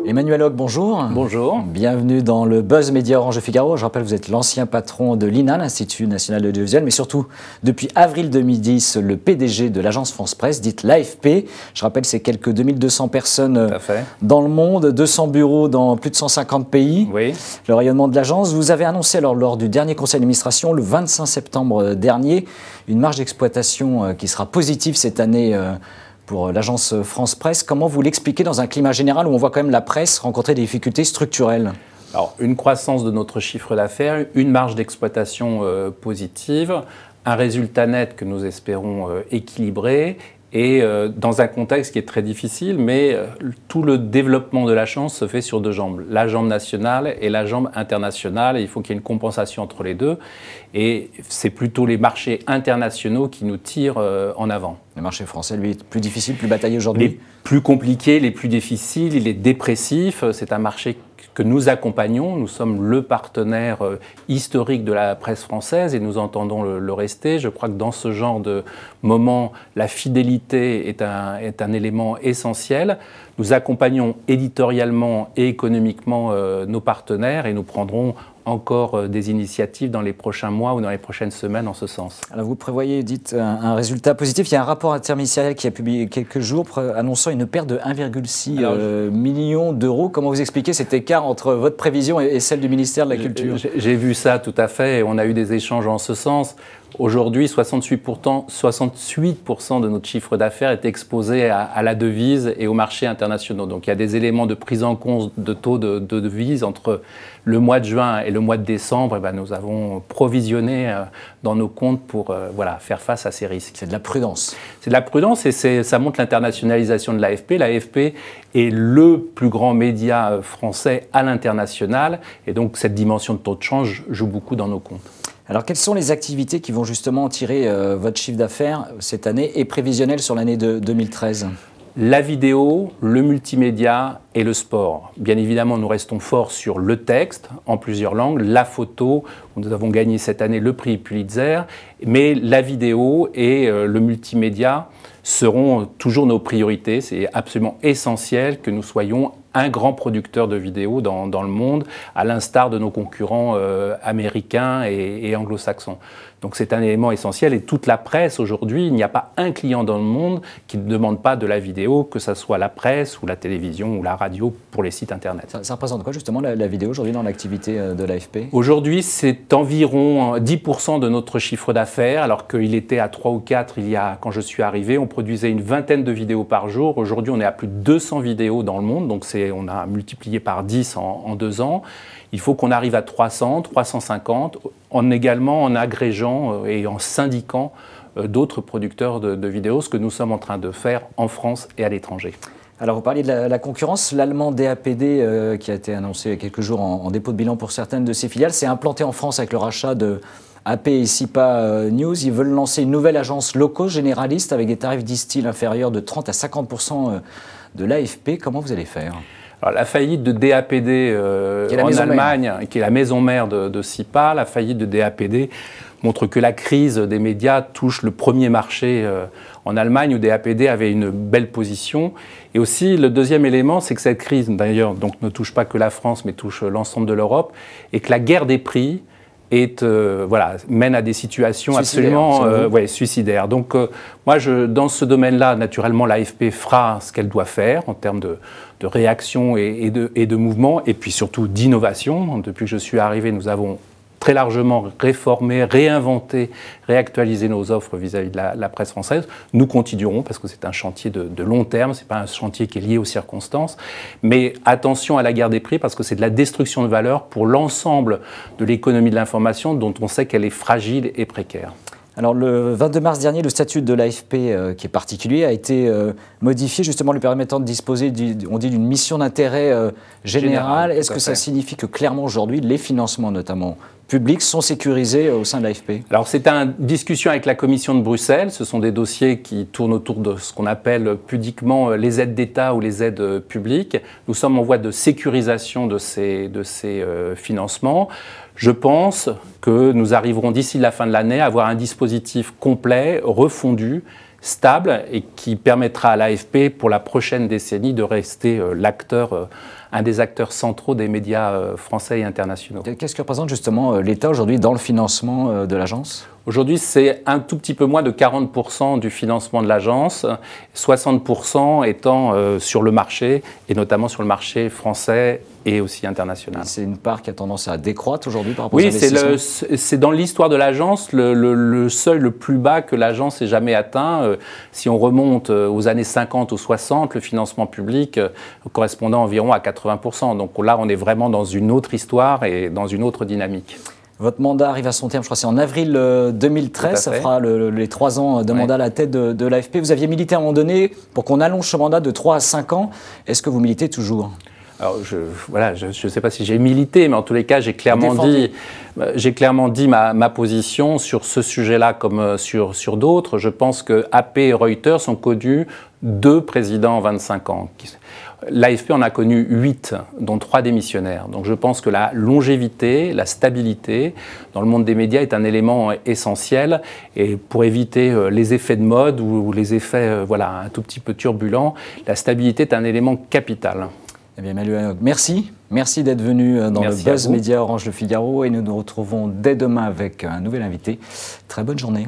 Emmanuel Hoc, bonjour. Bonjour. Bienvenue dans le Buzz Média Orange de Figaro. Je rappelle, vous êtes l'ancien patron de l'INA, l'Institut National de l'Audiovisuel, mais surtout, depuis avril 2010, le PDG de l'agence France Presse, dite l'AFP. Je rappelle, c'est quelques 2200 personnes dans le monde, 200 bureaux dans plus de 150 pays. Oui. Le rayonnement de l'agence. Vous avez annoncé alors, lors du dernier conseil d'administration, le 25 septembre dernier, une marge d'exploitation qui sera positive cette année pour l'agence France Presse. Comment vous l'expliquez dans un climat général où on voit quand même la presse rencontrer des difficultés structurelles? Alors, une croissance de notre chiffre d'affaires, une marge d'exploitation positive, un résultat net que nous espérons équilibré, et dans un contexte qui est très difficile, mais tout le développement de l'agence se fait sur deux jambes, la jambe nationale et la jambe internationale, et il faut qu'il y ait une compensation entre les deux, et c'est plutôt les marchés internationaux qui nous tirent en avant. Le marché français, lui, est plus difficile, plus bataillé aujourd'hui? Les plus compliqués, les plus difficiles, il est dépressif, c'est un marché que nous accompagnons. Nous sommes le partenaire historique de la presse française et nous entendons le rester. Je crois que dans ce genre de moment, la fidélité est un élément essentiel. Nous accompagnons éditorialement et économiquement nos partenaires et nous prendrons encore des initiatives dans les prochains mois ou dans les prochaines semaines en ce sens. Alors vous prévoyez, dites, un résultat positif. Il y a un rapport interministériel qui a publié il y a quelques jours annonçant une perte de 1,6 million d'euros. Comment vous expliquez cet écart entre votre prévision et celle du ministère de la Culture? J'ai vu ça tout à fait et on a eu des échanges en ce sens. Aujourd'hui, 68% de notre chiffre d'affaires est exposé à la devise et aux marchés internationaux. Donc il y a des éléments de prise en compte de taux de devise entre le mois de juin et le mois de décembre. Et nous avons provisionné dans nos comptes pour faire face à ces risques. C'est de la prudence. C'est de la prudence et ça montre l'internationalisation de l'AFP. L'AFP est le plus grand média français à l'international et donc cette dimension de taux de change joue beaucoup dans nos comptes. Alors, quelles sont les activités qui vont justement tirer votre chiffre d'affaires cette année et prévisionnel sur l'année de 2013 ? La vidéo, le multimédia et le sport. Bien évidemment, nous restons forts sur le texte en plusieurs langues, la photo, où nous avons gagné cette année le prix Pulitzer, mais la vidéo et le multimédia seront toujours nos priorités. C'est absolument essentiel que nous soyons un grand producteur de vidéos dans le monde, à l'instar de nos concurrents américains et anglo-saxons. Donc c'est un élément essentiel et toute la presse aujourd'hui, il n'y a pas un client dans le monde qui ne demande pas de la vidéo, que ce soit la presse ou la télévision ou la radio pour les sites internet. Ça représente quoi justement la vidéo aujourd'hui dans l'activité de l'AFP? Aujourd'hui, c'est environ 10% de notre chiffre d'affaires, alors qu'il était à 3 ou 4 quand je suis arrivé. On produisait une vingtaine de vidéos par jour. Aujourd'hui, on est à plus de 200 vidéos dans le monde, donc on a multiplié par 10 en 2 ans. Il faut qu'on arrive à 300, 350, également en agrégeant et en syndiquant d'autres producteurs de vidéos, ce que nous sommes en train de faire en France et à l'étranger. Alors vous parliez de la concurrence, l'allemand DAPD qui a été annoncé il y a quelques jours en dépôt de bilan pour certaines de ses filiales, s'est implanté en France avec le rachat de AP et SIPA News. Ils veulent lancer une nouvelle agence low-cost généraliste avec des tarifs distilles inférieurs de 30 à 50% de l'AFP. Comment vous allez faire ? Alors, la faillite de DAPD en Allemagne, qui est la maison mère de SIPA, la faillite de DAPD montre que la crise des médias touche le premier marché en Allemagne où DAPD avait une belle position. Et aussi, le deuxième élément, c'est que cette crise, d'ailleurs, ne touche pas que la France, mais touche l'ensemble de l'Europe, et que la guerre des prix mène à des situations absolument suicidaires. Donc, moi, dans ce domaine-là, naturellement, l'AFP fera ce qu'elle doit faire en termes de réaction et de mouvement, et puis surtout d'innovation. Depuis que je suis arrivé, nous avons très largement réformé, réinventé, réactualisé nos offres vis-à-vis de la presse française. Nous continuerons parce que c'est un chantier de long terme, ce n'est pas un chantier qui est lié aux circonstances. Mais attention à la guerre des prix parce que c'est de la destruction de valeur pour l'ensemble de l'économie de l'information dont on sait qu'elle est fragile et précaire. Alors le 22 mars dernier, le statut de l'AFP, qui est particulier, a été modifié, justement lui permettant de disposer, d'une mission d'intérêt général. Est-ce que ça signifie que clairement aujourd'hui, les financements notamment publics sont sécurisés au sein de l'AFP? Alors c'est une discussion avec la Commission de Bruxelles. Ce sont des dossiers qui tournent autour de ce qu'on appelle pudiquement les aides d'État ou les aides publiques. Nous sommes en voie de sécurisation de ces financements. Je pense que nous arriverons d'ici la fin de l'année à avoir un dispositif complet, refondu, stable et qui permettra à l'AFP pour la prochaine décennie de rester un des acteurs centraux des médias français et internationaux. Qu'est-ce que représente justement l'État aujourd'hui dans le financement de l'agence ? Aujourd'hui, c'est un tout petit peu moins de 40% du financement de l'agence, 60% étant sur le marché, et notamment sur le marché français et aussi international. C'est une part qui a tendance à décroître aujourd'hui par rapport aux investissements. Oui, c'est dans l'histoire de l'agence le seuil le plus bas que l'agence ait jamais atteint. Si on remonte aux années 50 ou 60, le financement public correspondait environ à 80%. Donc là, on est vraiment dans une autre histoire et dans une autre dynamique. Votre mandat arrive à son terme, je crois que c'est en avril 2013, ça fera les 3 ans de mandat à la tête de l'AFP. Vous aviez milité à un moment donné pour qu'on allonge ce mandat de 3 à 5 ans. Est-ce que vous militez toujours ? Alors, je ne sais pas si j'ai milité, mais en tous les cas, j'ai clairement dit ma position sur ce sujet-là comme sur d'autres. Je pense que AP et Reuters ont connu 2 présidents en 25 ans. L'AFP en a connu 8, dont 3 démissionnaires. Donc je pense que la longévité, la stabilité dans le monde des médias est un élément essentiel. Et pour éviter les effets de mode ou les effets un tout petit peu turbulents, la stabilité est un élément capital. Eh bien, Emmanuel, merci. Merci d'être venu dans le Buzz Média Orange Le Figaro. Et nous nous retrouvons dès demain avec un nouvel invité. Très bonne journée.